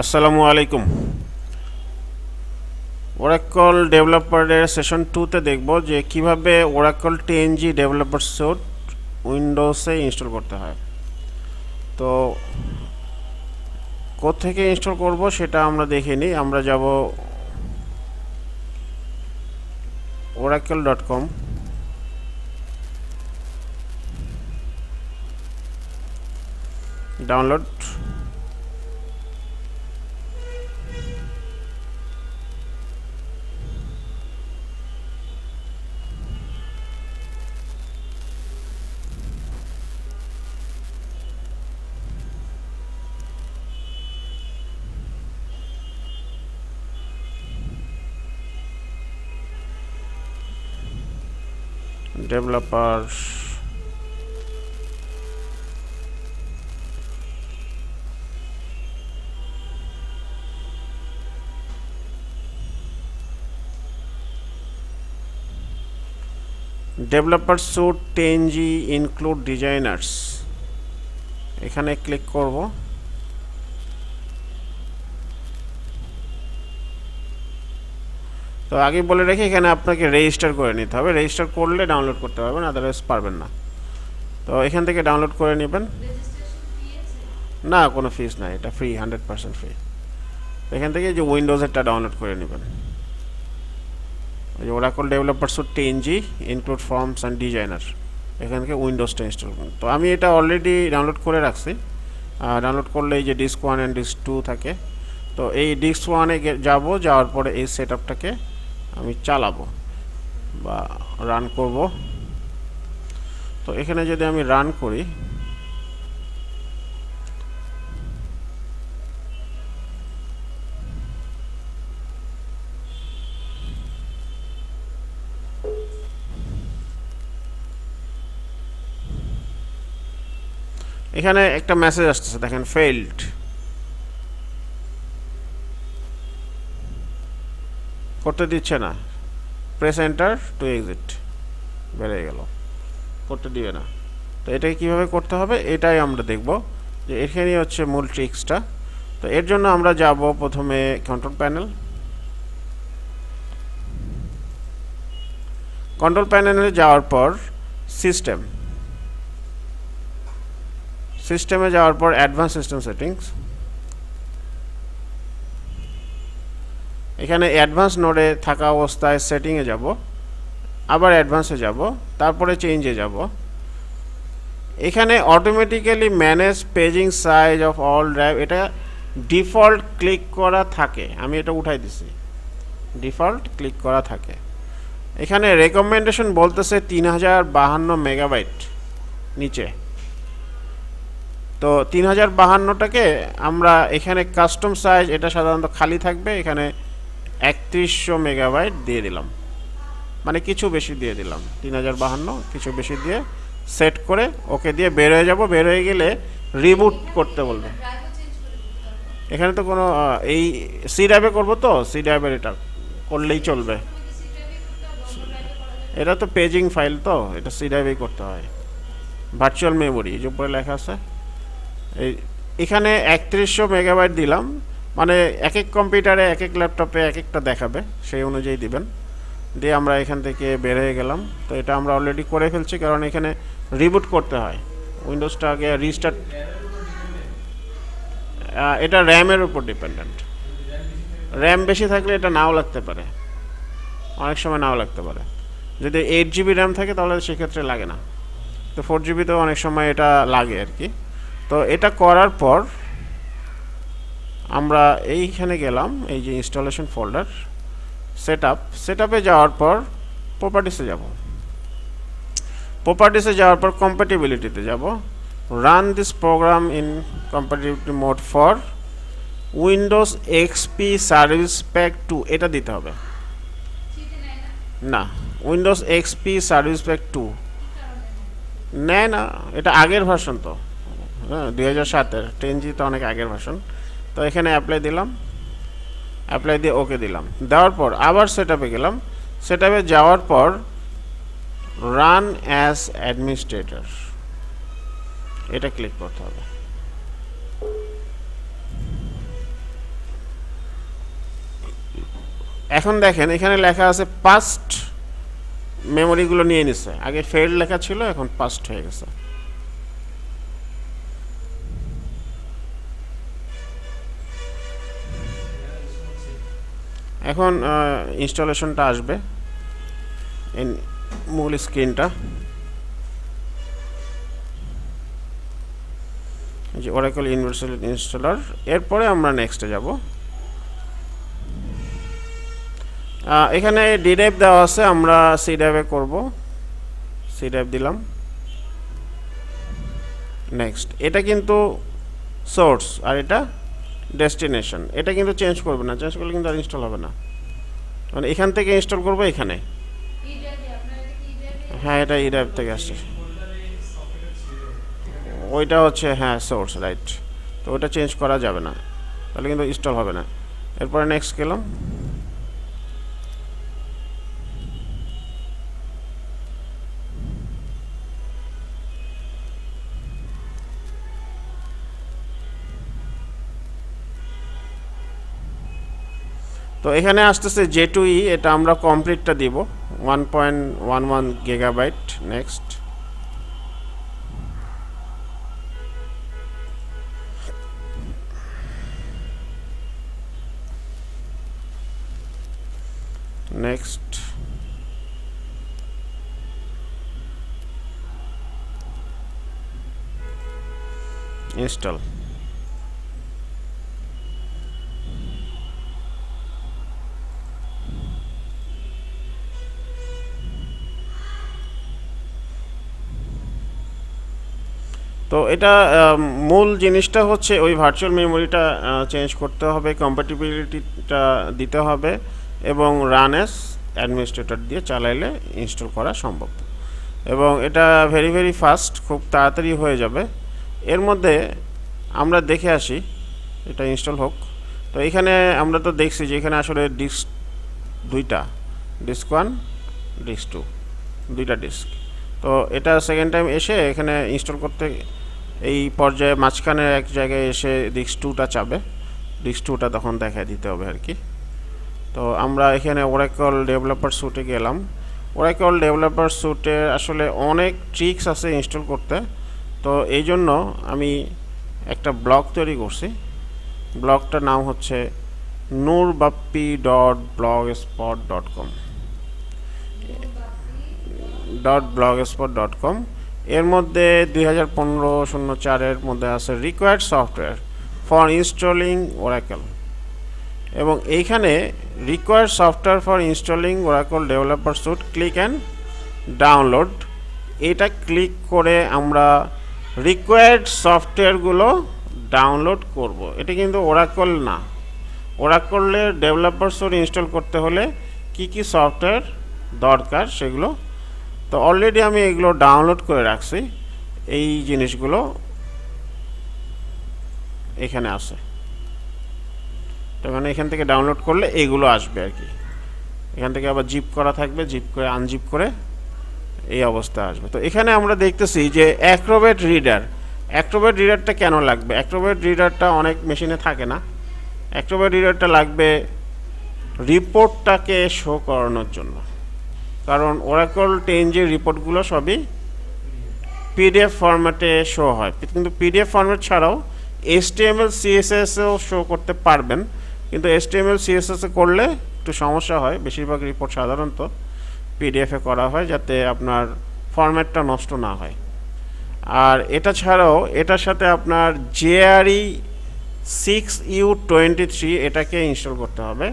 আসসালামু আলাইকুম। Oracle ডেভেলপারের session 2 তে দেখব যে কিভাবে ওরাকল 10G ডেভেলপার স্যুট উইন্ডোজে ইনস্টল করতে হয়। তো কোত্থেকে ইনস্টল করব সেটা আমরা দেখে নিই। আমরা যাব oracle.com, download. Developer developer suite 10G include designers, এখানে ক্লিক করব। তো আগে বলে রাখি, এখানে আপনাকে রেজিস্টার করে নিতে হবে। রেজিস্টার করলে ডাউনলোড করতে পারবেন, আদারওয়াইজ পারবেন না। তো এখান থেকে ডাউনলোড করে নেবেন। না, কোনো ফিস নাই, এটা ফ্রি, 100% ফ্রি। এখান থেকে যে উইন্ডোজেরটা ডাউনলোড করে নেবেন, ওই যে Oracle developer suite 10G include forms and designer, এখান থেকে উইন্ডোজটা ইনস্টল করুন। তো আমি এটা অলরেডি ডাউনলোড করে রাখছি। ডাউনলোড করলে এই যে ডিস্ক 1 অ্যান্ড ডিস্ক 2 থাকে। তো এই ডিস্ক 1-এ যাওয়ার পরে এই সেট আপটাকে আমি চালাবো বা রান করব। তো এখানে যদি আমি রান করি, এখানে একটা মেসেজ আসতেছে, দেখেন ফেইল্ড, করতে দিচ্ছে না। প্রেস এন্টার টু এক্সিট, বেরিয়ে গেল, করতে দিবে না। তো এটাকে কীভাবে করতে হবে এটাই আমরা দেখব, যে এখানেই হচ্ছে মূল ট্রিক্সটা। তো এর জন্য আমরা যাব প্রথমে কন্ট্রোল প্যানেল। কন্ট্রোল প্যানেলে যাওয়ার পর সিস্টেমে যাওয়ার পর অ্যাডভান্স সিস্টেম সেটিংস, এখানে অ্যাডভান্স নোডে থাকা অবস্থায় সেটিংয়ে যাব, আবার অ্যাডভান্সে যাব, তারপরে চেঞ্জে যাব। এখানে automatically manage paging size of all drive, এটা ডিফল্ট ক্লিক করা থাকে, আমি এটা উঠাই দিছি, ডিফল্ট ক্লিক করা থাকে। এখানে রেকমেন্ডেশন বলতেছে 3052 মেগাবাইট নিচে। তো 3052টাকে আমরা এখানে কাস্টম সাইজ, এটা সাধারণত খালি থাকবে, এখানে 3100 মেগাবাইট দিয়ে দিলাম, মানে কিছু বেশি দিয়ে দিলাম, 3052 কিছু বেশি দিয়ে সেট করে ওকে দিয়ে বের হয়ে যাব। বের হয়ে গেলে রিবুট করতে বলবে। এখানে তো কোনো এই সি ড্রাইভে করবো, তো সি ড্রাইভের এটা করলেই চলবে। এটা তো পেজিং ফাইল, তো এটা সি ড্রাইভেই করতে হয়। ভার্চুয়াল মেমোরি যে উপরে লেখা আছে, এখানে 3100 মেগাবাইট দিলাম, মানে এক এক কম্পিউটারে এক এক ল্যাপটপে এক একটা দেখাবে, সেই অনুযায়ী দিবেন। দিয়ে আমরা এখান থেকে বের হয়ে গেলাম। তো এটা আমরা অলরেডি করে ফেলছি, কারণ এখানে রিবুট করতে হয় উইন্ডোজটা আগে রিস্টার্ট। এটা র্যামের উপর ডিপেন্ডেন্ট। র্যাম বেশি থাকলে এটা নাও লাগতে পারে, অনেক সময় নাও লাগতে পারে। যদি 8GB র্যাম থাকে তাহলে সেক্ষেত্রে লাগে না, তো 4GB-তেও অনেক সময় এটা লাগে আর কি। তো এটা করার পর আমরা এইখানে গেলাম, এই যে ইনস্টলেশন ফোল্ডার, সেটআপে যাওয়ার পর প্রপার্টিসে যাব। প্রপার্টিসে যাওয়ার পর কম্প্যাটিবিলিটিতে যাব। Run this program in compatibility mode for Windows XP service pack 2, এটা দিতে হবে। না, উইন্ডোজ এক্সপি সার্ভিস প্যাক 2 নেয় না, এটা আগের ভার্সন তো, হ্যাঁ 2007-এর। 10G তো অনেক আগের ভার্সন। তো এখানে অ্যাপ্লাই দিলাম, অ্যাপ্লাই দিয়ে ওকে দিলাম। দেওয়ার পর আবার সেটআপে গেলাম। সেটআপে যাওয়ার পর রান অ্যাজ অ্যাডমিনিস্ট্রেটর, এটা ক্লিক করতে হবে। এখন দেখেন এখানে লেখা আছে পাস্ট, মেমোরিগুলো নিয়ে নিছে। আগে ফেল্ড লেখা ছিল, এখন পাস্ট হয়ে গেছে। এখন ইনস্টলেশনটা আসবে, মূল স্ক্রিনটা, যে Oracle ইউনিভার্সাল ইনস্টলার। এরপরে আমরা নেক্সটে যাব। এখানে ডি ড্রাইভ দেওয়া আছে, আমরা সি ড্রাইভে করব। সি ড্রাইভ দিলাম, নেক্সট। এটা কিন্তু সোর্স আর এটা ডেস্টিনেশন। এটা কিন্তু চেঞ্জ করবে না, চেঞ্জ করলে কিন্তু আর ইনস্টল হবে না। মানে এখান থেকে ইনস্টল করবো এখানে। হ্যাঁ, এটা ই ড্রাইভ থেকে আসছে। ওইটা হচ্ছে হ্যাঁ সোর্স, রাইট। তো ওটা চেঞ্জ করা যাবে না, তাহলে কিন্তু ইনস্টল হবে না। এরপরে নেক্সট গেলাম। তো এখানে আসতেছে J2E, এটা আমরা কমপ্লিটটা দিব 1.11 গিগাবাইট। নেক্সট। নেক্সট। ইনস্টল। তো এটা মূল জিনিসটা হচ্ছে ওই ভার্চুয়াল মেমোরিটা চেঞ্জ করতে হবে, কম্প্যাটিবিলিটিটা দিতে হবে, এবং রান এস অ্যাডমিনিস্ট্রেটর দিয়ে চালাইলে ইনস্টল করা সম্ভব। এবং এটা ভেরি ভেরি ফাস্ট, খুব তাড়াতাড়ি হয়ে যাবে। এর মধ্যে আমরা দেখে আসি এটা ইনস্টল হোক। তো এখানে আমরা তো দেখছি যে এখানে আসলে ডিস্ক দুইটা, ডিস্ক 1, ডিস্ক 2, দুইটা ডিস্ক। তো এটা সেকেন্ড টাইম এসে এখানে ইনস্টল করতে এই পর্যায়ে মাঝখানে এক জায়গায় এসে ডিস্ক 2টা চাবে, ডিস্ক 2টা তখন দেখায় দিতে হবে আর কি। তো আমরা এখানে Oracle ডেভেলপার স্যুটে গেলাম। Oracle ডেভেলপার স্যুটে আসলে অনেক ট্রিক্স আছে ইনস্টল করতে। তো এই জন্য আমি একটা ব্লগ তৈরি করছি। ব্লগটার নাম হচ্ছে nurbappi.blogspot.com .blogspot.com। এর মধ্যে 2015-04 মধ্যে আছে required software for installing Oracle, এবং এইখানে required software for installing Oracle developer suite, click and download. এটা ক্লিক করে আমরা রিকোয়ার্ড সফটওয়্যারগুলো ডাউনলোড করব। এটা কিন্তু Oracle না, Oracle-এর ডেভেলপার স্যুট ইনস্টল করতে হলে কি কি সফটওয়্যার দরকার সেগুলো। তো অলরেডি আমি এগুলো ডাউনলোড করে রাখছি। এই জিনিসগুলো এখানে আছে, তো মানে এখান থেকে ডাউনলোড করলে এগুলো আসবে আর কি। এখান থেকে আবার জিপ করা থাকবে, জিপ করে আনজিপ করে এই অবস্থা আসবে। তো এখানে আমরা দেখতেছি যে অ্যাক্রোব্যাট রিডার। অ্যাক্রোব্যাট রিডারটা কেন লাগবে? অ্যাক্রোব্যাট রিডারটা অনেক মেশিনে থাকে না। অ্যাক্রোব্যাট রিডারটা লাগবে রিপোর্টটাকে শো করানোর জন্য, কারণ Oracle 10G রিপোর্টগুলো সবই পিডিএফ ফরম্যাটে শো হয়। কিন্তু পিডিএফ ফরম্যাট ছাড়াও HTML CSS-এও শো করতে পারবেন, কিন্তু HTML CSS-এ করলে একটু সমস্যা হয়। বেশিরভাগ রিপোর্ট সাধারণত পিডিএফে করা হয় যাতে আপনার ফরম্যাটটা নষ্ট না হয়। আর এটা ছাড়াও এটার সাথে আপনার JRE 6U23 এটাকে ইনস্টল করতে হবে।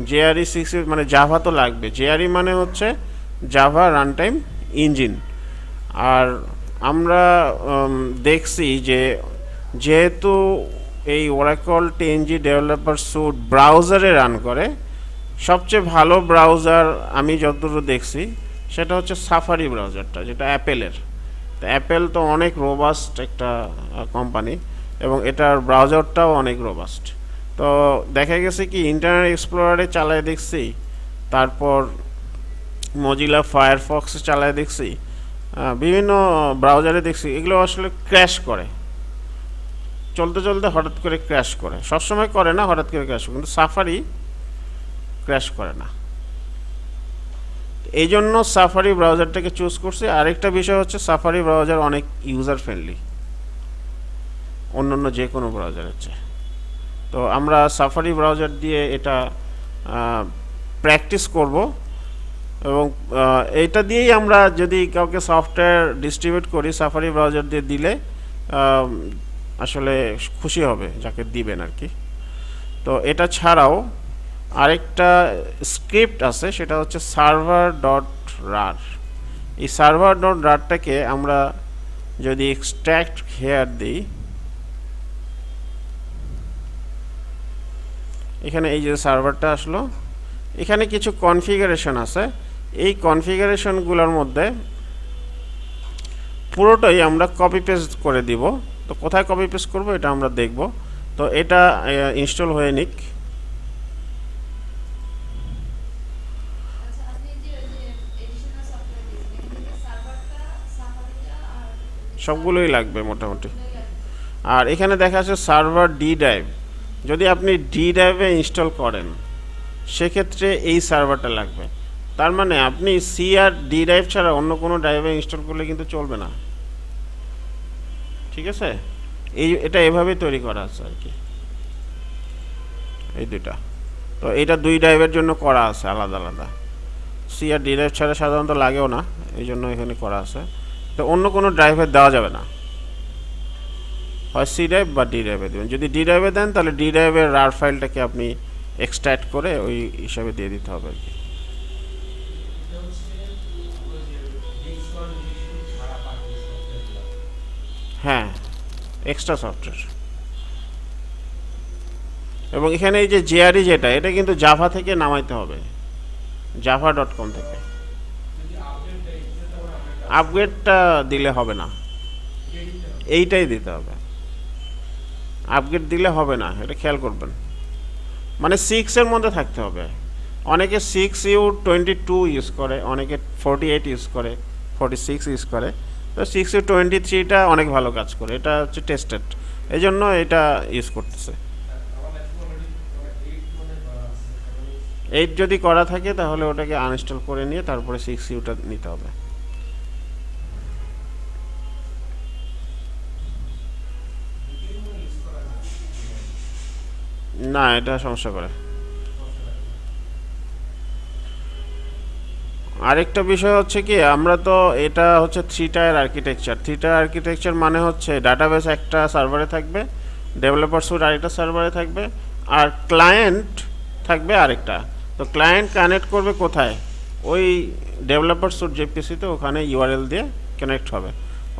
JRE 6U মানে জাভা তো লাগবে। JRE মানে হচ্ছে জাভা রানটাইম ইঞ্জিন। আর আমরা দেখছি যে যেহেতু এই Oracle 10G ডেভেলপার স্যুট ব্রাউজারে রান করে, সবচেয়ে ভালো ব্রাউজার আমি যতদূর দেখছি সেটা হচ্ছে সাফারি ব্রাউজারটা, যেটা অ্যাপেলের। তো অ্যাপেল তো অনেক রোবাস্ট একটা কোম্পানি, এবং এটার ব্রাউজারটাও অনেক রোবাস্ট। তো দেখা গেছে কি ইন্টারনেট এক্সপ্লোরারে চালায় দেখছি, তারপর মজিলা ফায়ারফক্সে চালায় দেখছি, বিভিন্ন ব্রাউজারে দেখছি, এগুলো আসলে ক্র্যাশ করে। চলতে চলতে হঠাৎ করে ক্র্যাশ করে, সবসময় করে না, হঠাৎ করে ক্র্যাশ করে। কিন্তু সাফারি ক্র্যাশ করে না। এই জন্য সাফারি ব্রাউজারটাকে চুজ করছি। আরেকটা বিষয় হচ্ছে সাফারি ব্রাউজার অনেক ইউজার ফ্রেন্ডলি অন্যান্য যে কোনো ব্রাউজারের চেয়ে। তো আমরা সাফারি ব্রাউজার দিয়ে এটা প্র্যাকটিস করব, এবং এইটা দিয়েই আমরা যদি কাউকে সফটওয়্যার ডিস্ট্রিবিউট করি সাফারি ব্রাউজার দিয়ে দিলে আসলে খুশি হবে যাকে দিবেন আর কি। তো এটা ছাড়াও আরেকটা স্ক্রিপ্ট আছে, সেটা হচ্ছে সার্ভার ডট রার। এই সার্ভার ডট রারটাকে আমরা যদি এক্সট্র্যাক্ট হেয়ার দিই, এখানে এই যে সার্ভারটা আসলো, এখানে কিছু কনফিগারেশন আছে। এই কনফিগারেশনগুলোর মধ্যে পুরোটাই আমরা কপি পেস্ট করে দিব। তো কোথায় কপি পেস্ট করব এটা আমরা দেখব। তো এটা ইনস্টল হয়ে নিক। সবগুলোই লাগবে মোটামুটি। আর এখানে দেখা যাচ্ছে সার্ভার ডি ড্রাইভ, যদি আপনি ডি ড্রাইভে ইনস্টল করেন সেক্ষেত্রে এই সার্ভারটা লাগবে। তার মানে আপনি সি আর ডি ড্রাইভ ছাড়া অন্য কোনো ড্রাইভে ইনস্টল করলে কিন্তু চলবে না, ঠিক আছে? এটা এভাবেই তৈরি করা আছে আর কি, এই দুইটা। তো এটা দুই ড্রাইভের জন্য করা আছে আলাদা আলাদা, সি আর ডি ড্রাইভ ছাড়া সাধারণত লাগেও না, এই জন্য এখানে করা আছে। তো অন্য কোনো ড্রাইভে দেওয়া যাবে না, হয় সি ড্রাইভ বা ডি ড্রাইভে দেবেন। যদি ডি ড্রাইভে দেন তাহলে ডি ড্রাইভের রার ফাইলটাকে আপনি এক্সট্র্যাক্ট করে ওই হিসাবে দিয়ে দিতে হবে আর কি। হ্যাঁ, এক্সট্রা সফটওয়্যার। এবং এখানে এই যে জেআরই যেটা, এটা কিন্তু জাভা থেকে নামাইতে হবে, java.com থেকে। আপগ্রেডটা দিলে হবে না, এইটাই দিতে হবে। আপগ্রেড দিলে হবে না, এটা খেয়াল করবেন। মানে 6-এর মধ্যে থাকতে হবে। অনেকে 6U22 ইউজ করে, অনেকে 48 ইউজ করে, 46 ইউজ করে। তো 6U23টা অনেক ভালো কাজ করে, এটা হচ্ছে টেস্টেড, এই জন্য এটা ইউজ করতেছে। 8 যদি করা থাকে তাহলে ওটাকে আনইনস্টল করে নিয়ে তারপরে 6U-টা নিতে হবে। না, এটা সমস্যা করে। আরেকটা বিষয় হচ্ছে কি, আমরা তো এটা হচ্ছে 3 টায়ার আর্কিটেকচার। 3 টায়ার আর্কিটেকচার মানে হচ্ছে ডাটাবেস একটা সার্ভারে থাকবে, ডেভেলপার স্যুট আরেকটা সার্ভারে থাকবে, আর ক্লায়েন্ট থাকবে আরেকটা। তো ক্লায়েন্ট কানেক্ট করবে কোথায়? ওই ডেভেলপার স্যুট জেপিসিতে, ওখানে ইউআরএল দিয়ে কানেক্ট হবে।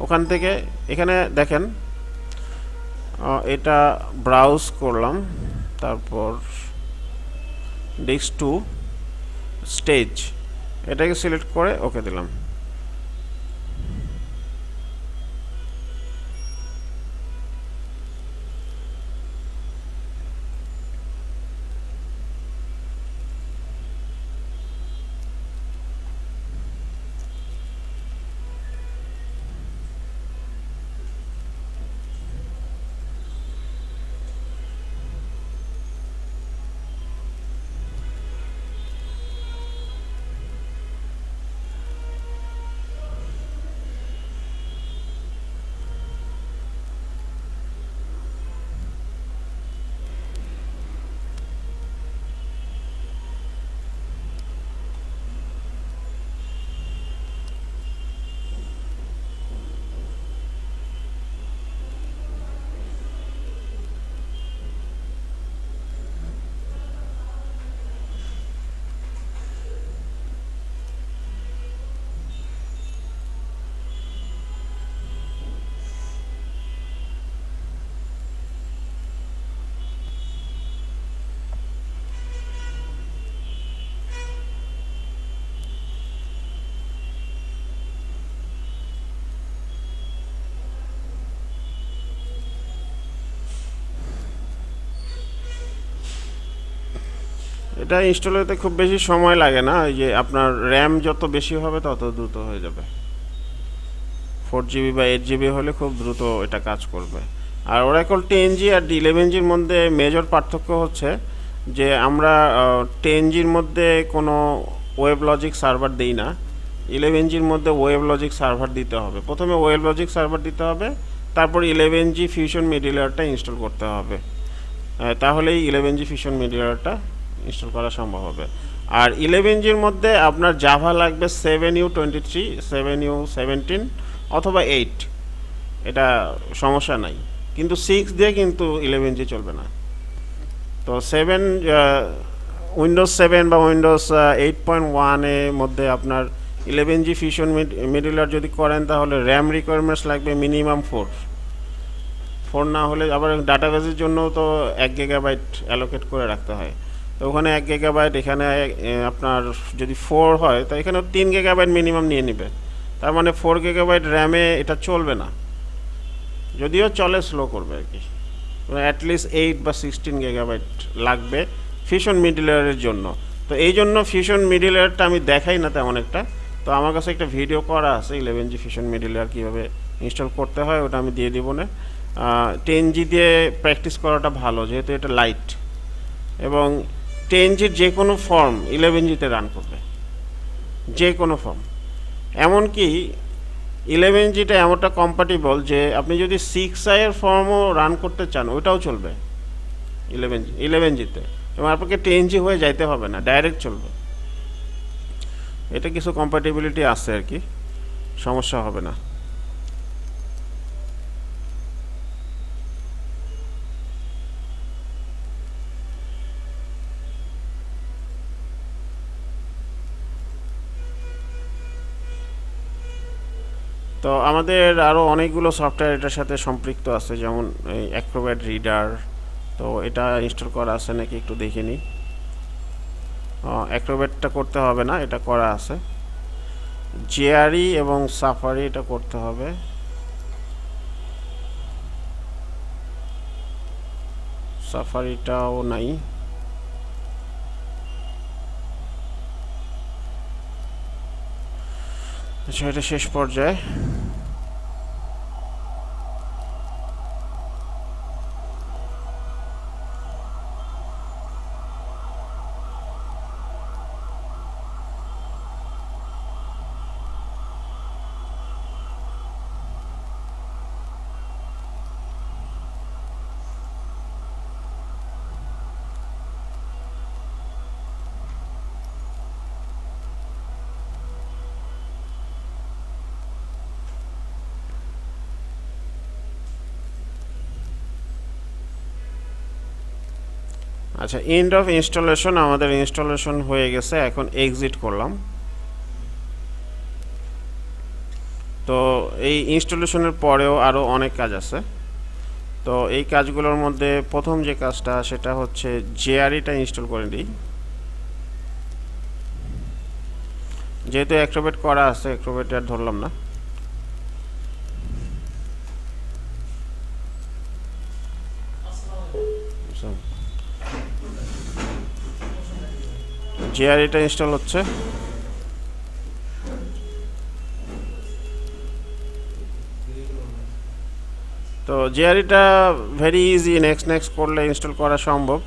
ওখান থেকে এখানে দেখেন, এটা ব্রাউজ করলাম, তারপর ডিস্ক টু স্টেজ, এটাকে সিলেক্ট করে ওকে দিলাম। এটা ইনস্টল হতে খুব বেশি সময় লাগে না, ওই যে আপনার র্যাম যত বেশি হবে তত দ্রুত হয়ে যাবে। 4GB বা 8GB হলে খুব দ্রুত এটা কাজ করবে। আর Oracle 10G আর D11Gর মধ্যে মেজর পার্থক্য হচ্ছে যে আমরা 10Gর মধ্যে কোনো ওয়েব লজিক সার্ভার দেই না, 11Gর মধ্যে ওয়েব লজিক সার্ভার দিতে হবে। প্রথমে ওয়েব লজিক সার্ভার দিতে হবে, তারপর 11G ফিউশন মিডলওয়্যারটা ইনস্টল করতে হবে, তাহলেই 11G ফিউশন মিডলওয়্যারটা ইনস্টল করা সম্ভব হবে। আর 11Gর মধ্যে আপনার জাভা লাগবে 7U23, 7U17 অথবা 8, এটা সমস্যা নাই, কিন্তু 6 দিয়ে কিন্তু 11G চলবে না। তো উইন্ডোজ 7 বা উইন্ডোজ 8.1 এর মধ্যে আপনার 11G ফিউশন মিডলওয়্যার যদি করেন, তাহলে র্যাম রিকোয়ারমেন্টস লাগবে মিনিমাম 4 না হলে আবার ডাটাবেসের জন্য তো 1 গিগাবাইট অ্যালোকেট করে রাখতে হয়। তো ওখানে 1 গিগাবাইট, এখানে আপনার যদি 4 হয় তো এখানেও 3 গিগাবাইট মিনিমাম নিয়ে নেবে। তার মানে 4 গিগাবাইট র্যামে এটা চলবে না, যদিও চলে স্লো করবে আর কি। অ্যাটলিস্ট 8 বা 16 গিগাবাইট লাগবে ফিউশন মিডলওয়্যারের জন্য। তো এই জন্য ফিউশন মিডলওয়্যারটা আমি দেখাই না তেমন একটা। তো আমার কাছে একটা ভিডিও করা আছে 11G ফিউশন মিডলওয়্যার কীভাবে ইনস্টল করতে হয়, ওটা আমি দিয়ে দিব না। 10G দিয়ে প্র্যাকটিস করাটা ভালো, যেহেতু এটা লাইট, এবং 10Gর যে কোনো ফর্ম 11Gতে রান করবে, যে কোনো ফর্ম। এমনকি 11Gটা এমনটা কম্প্যাটিবল যে আপনি যদি 6i এর ফর্মও রান করতে চান, ওইটাও চলবে 11Gতে, এবং আপনাকে 10G হয়ে যাইতে হবে না, ডাইরেক্ট চলবে। এটা কিছু কম্প্যাটিবিলিটি আছে আর কি, সমস্যা হবে না। তো আমাদের আরও অনেকগুলো সফটওয়্যার এটার সাথে সম্পৃক্ত আছে, যেমন এই অ্যাক্রোব্যাট রিডার। তো এটা ইনস্টল করা আছে নাকি একটু দেখে নিই। অ্যাক্রোব্যাটটা করতে হবে না, এটা করা আছে। জেআরই এবং সাফারি এটা করতে হবে। সাফারিটাও নাই। আচ্ছা, এটা শেষ পর্যায়ে। আচ্ছা, এন্ড অফ ইনস্টলেশন, আমাদের ইনস্টলেশন হয়ে গেছে। এখন এক্সিট করলাম। তো এই ইনস্টলেশনের পরেও আরও অনেক কাজ আছে। তো এই কাজগুলোর মধ্যে প্রথম যে কাজটা, সেটা হচ্ছে জেআরইটা ইনস্টল করে দিই। যেহেতু অ্যাক্রোব্যাট করা আছে, অ্যাক্রোব্যাট আর ধরলাম না। জেআরইটা ইনস্টল হচ্ছে। তো জেআরইটা ভেরি ইজি, নেক্সট করলে ইনস্টল করা সম্ভব।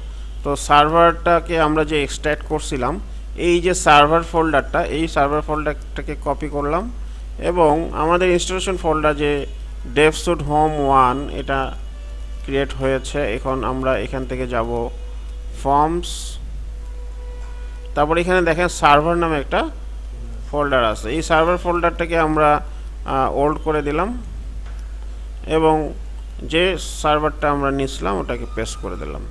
তো সার্ভারটাকে আমরা যে এক্সট্র্যাক্ট করছিলাম, এই যে সার্ভার ফোল্ডারটা, এই সার্ভার ফোল্ডারটাকে কপি করলাম, এবং আমাদের ইনস্টলেশন ফোল্ডার যে ডেভস্যুট হোম 1, এটা ক্রিয়েট হয়েছে। এখন আমরা এখান থেকে যাব ফর্মস, তারপর এখানে দেখেন সার্ভার নামে একটা ফোল্ডার আছে। এই সার্ভার ফোল্ডারটাকে আমরা হোল্ড করে দিলাম, এবং যে সার্ভারটা আমরা নিয়েছিলাম ওটাকে পেস্ট করে দিলাম।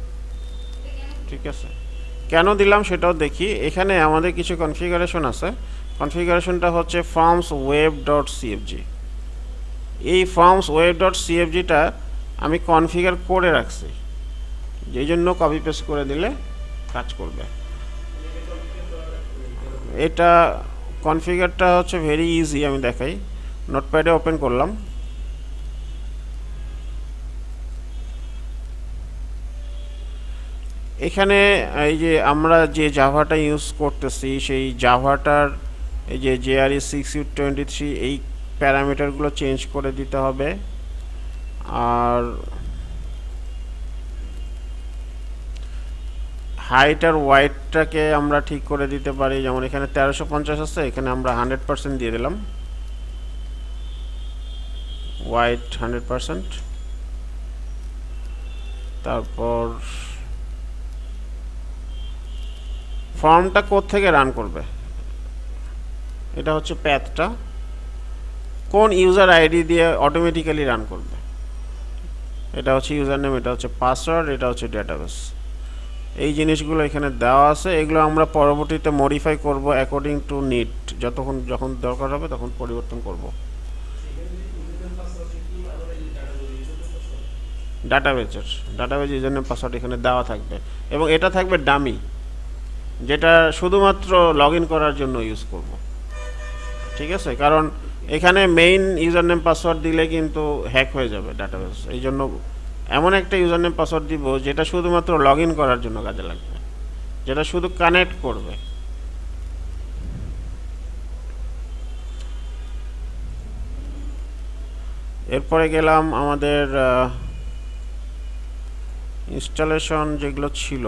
ঠিক আছে, কেন দিলাম সেটাও দেখি। এখানে আমাদের কিছু কনফিগারেশন আছে। কনফিগারেশনটা হচ্ছে ফর্মস ওয়েব ডট সিএফজি। এই ফর্মস ওয়েব ডট সিএফজিটা আমি কনফিগার করে রাখছি, যেই জন্য কপি পেস্ট করে দিলে কাজ করবে। এটা কনফিগারটা হচ্ছে ভেরি ইজি, আমি দেখাই। নোটপ্যাডে ওপেন করলাম। এখানে এই যে আমরা যে জাভাটা ইউজ করতেছি, সেই জাভাটার এই যে জেআরই 6U23, এই প্যারামিটারগুলো চেঞ্জ করে দিতে হবে। আর হাইট আর ওয়াইডটাকে আমরা ঠিক করে দিতে পারি। যেমন এখানে 1350 আছে, এখানে আমরা 100% দিয়ে দিলাম, ওয়াইড 100%। তারপর ফর্মটা কোত্থেকে রান করবে, এটা হচ্ছে প্যাথটা, কোন ইউজার আইডি দিয়ে অটোমেটিক্যালি রান করবে, এটা হচ্ছে ইউজার নেম, এটা হচ্ছে পাসওয়ার্ড, এটা হচ্ছে ডেটাবেস। এই জিনিসগুলো এখানে দেওয়া আছে, এগুলো আমরা পরবর্তীতে মডিফাই করব অ্যাকর্ডিং টু নিড, যখন দরকার হবে তখন পরিবর্তন করব। ডাটাবেজ ইউজার নেম পাসওয়ার্ড এখানে দেওয়া থাকবে, এবং এটা থাকবে ডামি, যেটা শুধুমাত্র লগ ইন করার জন্য ইউজ করব। ঠিক আছে, কারণ এখানে মেইন ইউজার নেম পাসওয়ার্ড দিলে কিন্তু হ্যাক হয়ে যাবে ডাটাবেস। এই জন্য এমন একটা ইউজার নেম পাসওয়ার্ড দিব যেটা শুধুমাত্র লগ ইন করার জন্য কাজে লাগবে, যেটা শুধু কানেক্ট করবে। এরপরে গেলাম আমাদের ইনস্টলেশন যেগুলো ছিল,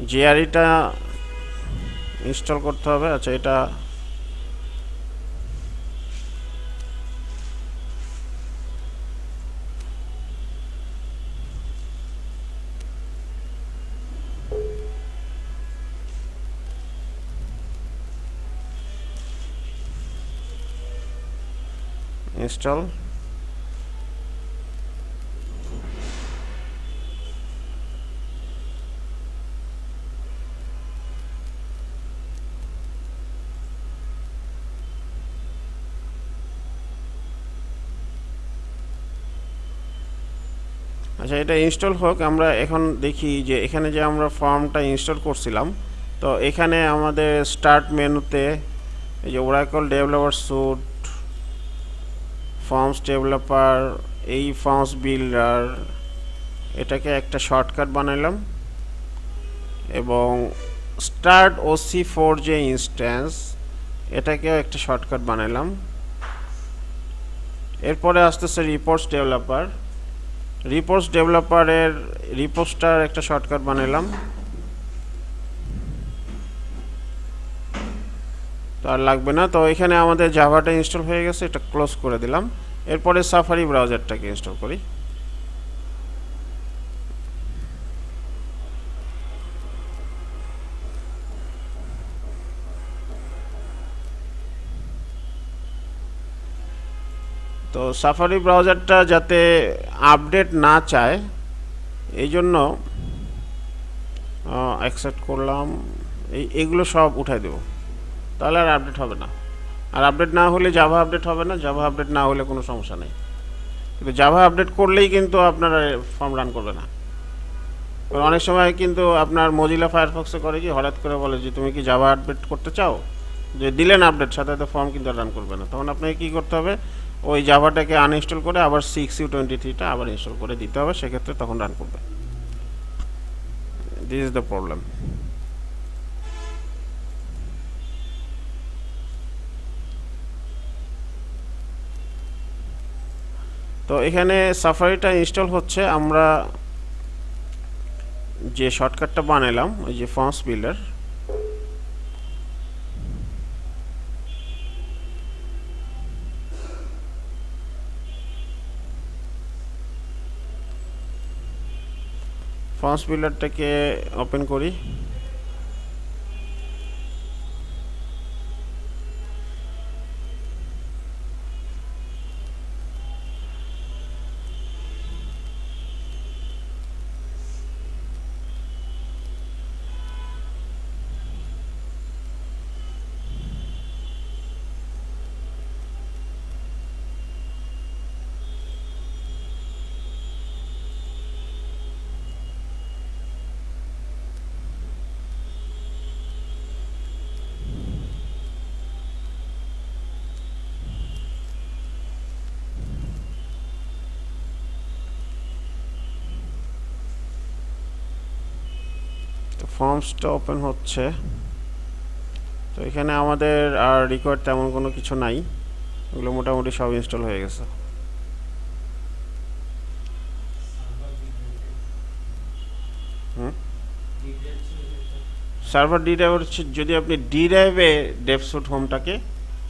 জিআরইটা ইনস্টল করতে হবে। আচ্ছা, এটা ইনস্টল। আচ্ছা, এটা ইনস্টল হোক, আমরা এখন দেখি যে এখানে যে আমরা ফর্মটা ইনস্টল করছিলাম, তো এখানে আমাদের স্টার্ট মেনুতে এই যে Oracle developer suite, forms developer, এই ফর্মস বিল্ডার, এটাকে একটা শর্টকাট বানাইলাম, এবং স্টার্ট OC4 যে ইনস্ট্যান্স, এটাকেও একটা শর্টকাট বানাইলাম। এরপরে আসতেছে রিপোর্টস ডেভেলপারের রিপোর্টসটার একটা শর্টকাট বানাইলাম, তো আর লাগবে না। তো এখানে আমাদের জাভাটা ইনস্টল হয়ে গেছে, এটা ক্লোজ করে দিলাম। এরপরে সাফারি ব্রাউজারটাকে ইনস্টল করি। তো সাফারি ব্রাউজারটা যাতে আপডেট না চায়, এই জন্য অ্যাকসেপ্ট করলাম, এইগুলো সব উঠাই দেব, তাহলে আর আপডেট হবে না। আর আপডেট না হলে জাভা আপডেট হবে না, জাভা আপডেট না হলে কোনো সমস্যা নেই, কিন্তু জাভা আপডেট করলেই কিন্তু আপনার ফর্ম রান করবে না। অনেক সময় কিন্তু আপনার মজিলা ফায়ারফক্সে করে কি, হঠাৎ করে বলে যে তুমি কি জাভা আপডেট করতে চাও, যে দিলেন আপডেট, সাথে সাথে ফর্ম কিন্তু রান করবে না। তখন আপনাকে কী করতে হবে, ওই জাভাটাকে আনইনস্টল করে আবার 6U23টা আবার ইনস্টল করে দিতে হবে, সেক্ষেত্রে তখন রান করবে। This is the problem. তো এখানে সাফারিটা ইনস্টল হচ্ছে, আমরা যে শর্টকাটটা বানালাম ওই যে ফর্মস বিল্ডার, ফর্মস বিল্ডারটাকে ওপেন করি। ফর্মসটা ওপেন হচ্ছে। তো এখানে আমাদের আর রিকোয়ার্ড তেমন কোনো কিছু নাই, এগুলো মোটামুটি সব ইনস্টল হয়ে গেছে। সার্ভার ডি ড্রাইভ হচ্ছে যদি আপনি ডি ড্রাইভে ডেভস্যুট হোমটাকে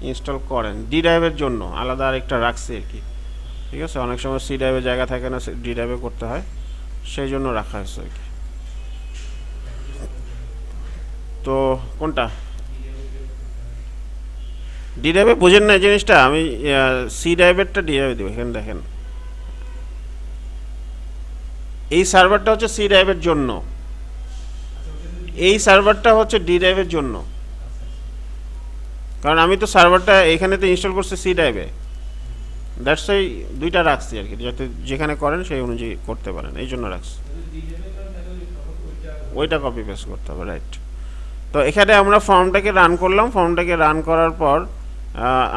ইনস্টল করেন, ডি ড্রাইভের জন্য আলাদা আরেকটা রাখছি আর কি, ঠিক আছে। অনেক সময় সি ড্রাইভে জায়গা থাকে না, ডি ড্রাইভে করতে হয়, সেই জন্য রাখা হয়েছে আর কি। তো কোনটা ডি ড্রাইভে বুঝেন না এই জিনিসটা, আমি সি ড্রাইভেরটা ডি ড্রাইভে দেবো। এখানে দেখেন এই সার্ভারটা হচ্ছে সি ড্রাইভের জন্য, এই সার্ভারটা হচ্ছে ডি ড্রাইভের জন্য, কারণ আমি তো সার্ভারটা এখানে তো ইনস্টল করছি সি ড্রাইভে, দ্যাটস ওয়াই দুইটা রাখছি আর কি, যাতে যেখানে করেন সেই অনুযায়ী করতে পারেন, এই জন্য রাখছি। ওইটা কপি পেস্ট করতে হবে, রাইট। তো এখানে আমরা ফর্মটাকে রান করলাম, ফর্মটাকে রান করার পর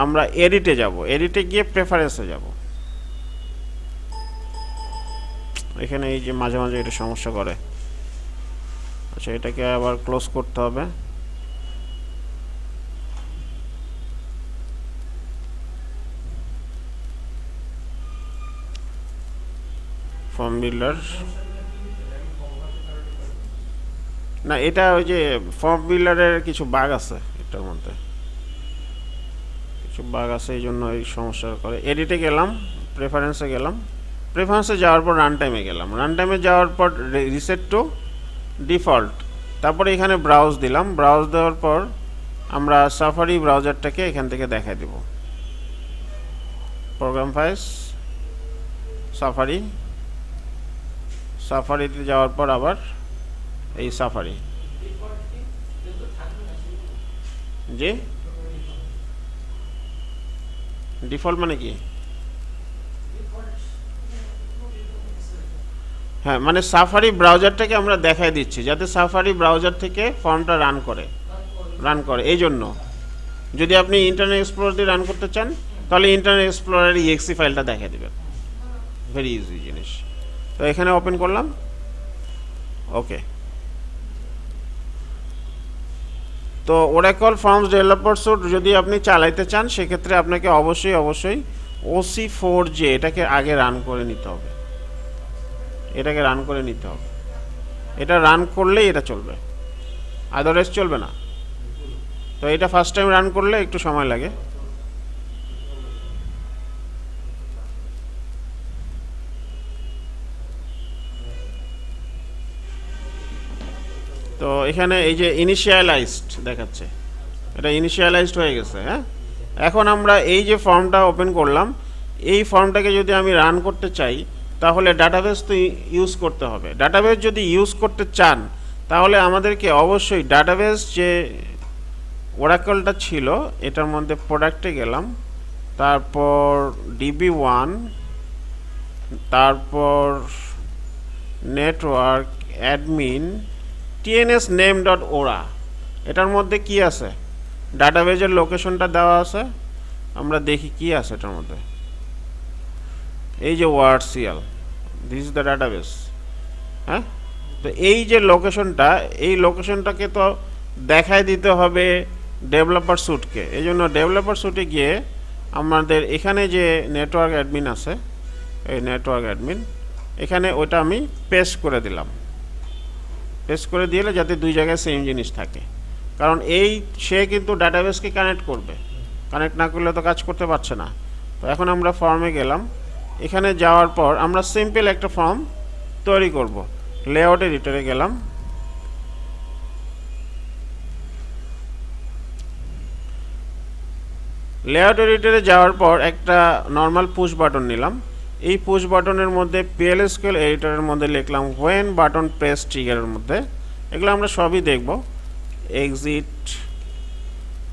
আমরা এডিটে যাব, এডিটে গিয়ে প্রেফারেন্সে যাব। এখানে এই যে মাঝে মাঝে এটা সমস্যা করে, আচ্ছা এটাকে আবার ক্লোজ করতে হবে। ফর্ম বিল্ডার না, এটা ওই যে ফর্ম বিল্ডারের কিছু বাগ আছে, এটার মধ্যে কিছু বাগ আছে, এই জন্য এই সমস্যা করে। এডিটে গেলাম, প্রেফারেন্সে গেলাম, প্রেফারেন্সে যাওয়ার পর রান টাইমে গেলাম, রান টাইমে যাওয়ার পর রিসেট টু ডিফল্ট, তারপরে এখানে ব্রাউজ দিলাম, ব্রাউজ দেওয়ার পর আমরা সাফারি ব্রাউজারটাকে এখান থেকে দেখাই দেব। প্রোগ্রাম ফাইলস, সাফারি, সাফারিতে যাওয়ার পর আবার এই সাফারি, জি ডিফল্ট মানে কি? হ্যাঁ, মানে সাফারি ব্রাউজারটাকে আমরা দেখাই দিচ্ছি যাতে সাফারি ব্রাউজার থেকে ফর্মটা রান করে এই জন্য। যদি আপনি ইন্টারনেট এক্সপ্লোরার দিয়ে রান করতে চান তাহলে ইন্টারনেট এক্সপ্লোরারের ইএক্সি ফাইলটা দেখাই দেবেন, ভেরি ইজি জিনিস। তো এখানে ওপেন করলাম, ওকে। তো ওরাকল ফর্মস ডেভেলপার স্যুট যদি আপনি চালাইতে চান সেক্ষেত্রে আপনাকে অবশ্যই OC4J এটাকে আগে রান করে নিতে হবে, এটাকে রান করে নিতে হবে, এটা রান করলেই এটা চলবে, আদারওয়াইজ চলবে না। তো এটা ফার্স্ট টাইম রান করলে একটু সময় লাগে। তো এখানে এই যে ইনিশিয়ালাইজড দেখাচ্ছে, এটা ইনিশিয়ালাইজড হয়ে গেছে। হ্যাঁ, এখন আমরা এই যে ফর্মটা ওপেন করলাম, এই ফর্মটাকে যদি আমি রান করতে চাই তাহলে ডাটাবেস তো ইউজ করতে হবে। ডাটাবেস যদি ইউজ করতে চান তাহলে আমাদেরকে অবশ্যই ডাটাবেস যে ওরাকলটা ছিল এটার মধ্যে প্রোডাক্টে গেলাম, তারপর DB1, তারপর নেটওয়ার্ক অ্যাডমিন TNS name.ora, এটার মধ্যে কি আছে, ডাটাবেজের লোকেশনটা দেওয়া আছে, আমরা দেখি কি আছে এটার মধ্যে। এই যে WordCL, this is the database. হ্যাঁ, তো এই যে লোকেশনটা, এই লোকেশনটাকে তো দেখায় দিতে হবে ডেভেলপার স্যুটকে, এই জন্য ডেভেলপার স্যুটে গিয়ে আমাদের এখানে যে নেটওয়ার্ক অ্যাডমিন আছে, এই নেটওয়ার্ক অ্যাডমিন এখানে ওইটা আমি পেস্ট করে দিলাম, পেস্ট করে দিলে যাতে দুই জায়গায় সেম জিনিস থাকে, কারণ এই সে কিন্তু ডাটাবেসকে কানেক্ট করবে, কানেক্ট না করলে তো কাজ করতে পারছে না। তো এখন আমরা ফর্মে গেলাম, এখানে যাওয়ার পর আমরা সিম্পল একটা ফর্ম তৈরি করব। লেআউট এডিটরে গেলাম, লেআউট এডিটরে যাওয়ার পর একটা নর্মাল পুশ বাটন নিলাম, এই পুশ বাটনের মধ্যে PLSQL এডিটরের মধ্যে লিখলাম হোয়েন বাটন প্রেস ট্রিগারের মধ্যে, এগুলো আমরা সবই দেখব। এক্সিট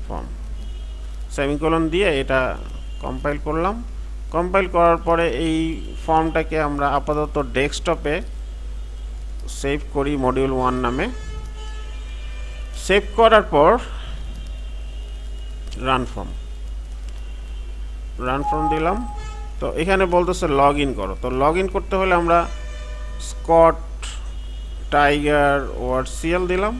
ফর্ম সেমিকোলন দিয়ে এটা কম্পাইল করলাম, কম্পাইল করার পরে এই ফর্মটাকে আমরা আপাতত ডেস্কটপে সেভ করি মডিউল 1 নামে। সেভ করার পর রান ফর্ম দিলাম। তো এখানে বলতেছে লগ ইন করো, তো লগ ইন করতে হলে আমরা স্কট টাইগার WordCL দিলাম,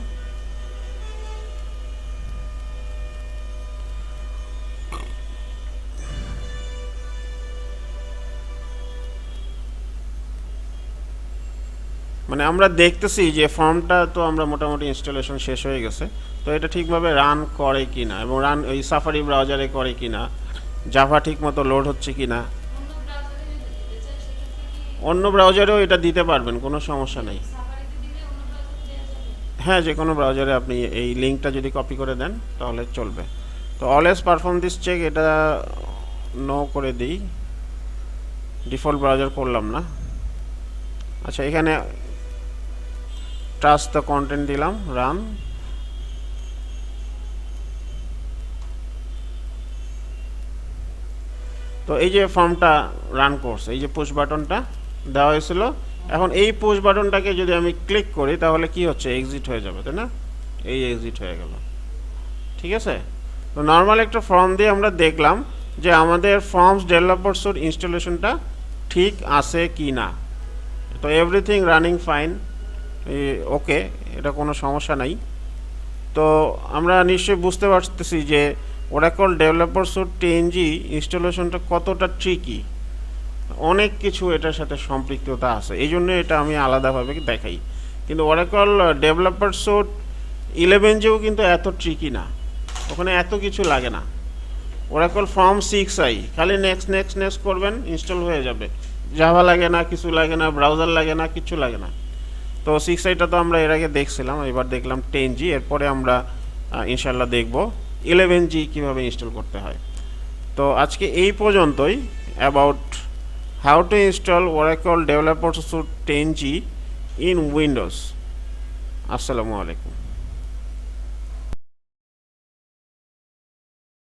মানে আমরা দেখতেছি যে ফর্মটা তো আমরা মোটামুটি ইনস্টলেশন শেষ হয়ে গেছে, তো এটা ঠিকভাবে রান করে কিনা এবং রান ওই সাফারি ব্রাউজারে করে কিনা, জাভা ঠিকমতো লোড হচ্ছে কিনা। অন্য ব্রাউজারেও এটা দিতে পারবেন, কোনো সমস্যা নেই। হ্যাঁ, যে কোনো ব্রাউজারে আপনি এই লিঙ্কটা যদি কপি করে দেন তাহলে চলবে। তো অলওয়েজ পারফর্ম দিস চেক এটা নো করে দিই, ডিফল্ট ব্রাউজার করলাম না। আচ্ছা, এখানে ট্রাস্ট দ্য কন্টেন্ট দিলাম, রান। তো এই যে ফর্মটা রান করছে, এই যে পুশ বাটনটা দেওয়া হয়েছিল, এখন এই পুশ বাটনটাকে যদি আমি ক্লিক করি তাহলে কি হচ্ছে, এক্সিট হয়ে যাবে, তাই না? এই এক্সিট হয়ে গেল, ঠিক আছে। তো নর্মাল একটা ফর্ম দিয়ে আমরা দেখলাম যে আমাদের ফর্মস ডেভেলপার স্যুট ইনস্টলেশনটা ঠিক আছে কি না। তো এভরিথিং রানিং ফাইন, ওকে, এটা কোনো সমস্যা নাই। তো আমরা নিশ্চয়ই বুঝতে পারতেছি যে ওরাকল ডেভেলপার স্যুট 10G ইনস্টলেশনটা কতটা ট্রিকি, অনেক কিছু এটার সাথে সম্পৃক্ততা আছে, এই জন্য এটা আমি আলাদাভাবে দেখাই। কিন্তু ওরাকল ডেভেলপার স্যুট 11Gও কিন্তু এত ট্রিকি না, ওখানে এত কিছু লাগে না। ওরাকল ফর্ম 6i খালি নেক্সট নেক্সট নেক্সট করবেন, ইনস্টল হয়ে যাবে। জাভা লাগে না, কিছু লাগে না, ব্রাউজার লাগে না, কিছু লাগে না। তো 6iটা তো আমরা এর আগে দেখছিলাম, এবার দেখলাম 10G, এরপরে আমরা ইনশাল্লাহ দেখব 11G কীভাবে ইনস্টল করতে হয়। তো আজকে এই পর্যন্তই about how to install Oracle developer suite 10G in Windows. আসসালামু আলাইকুম।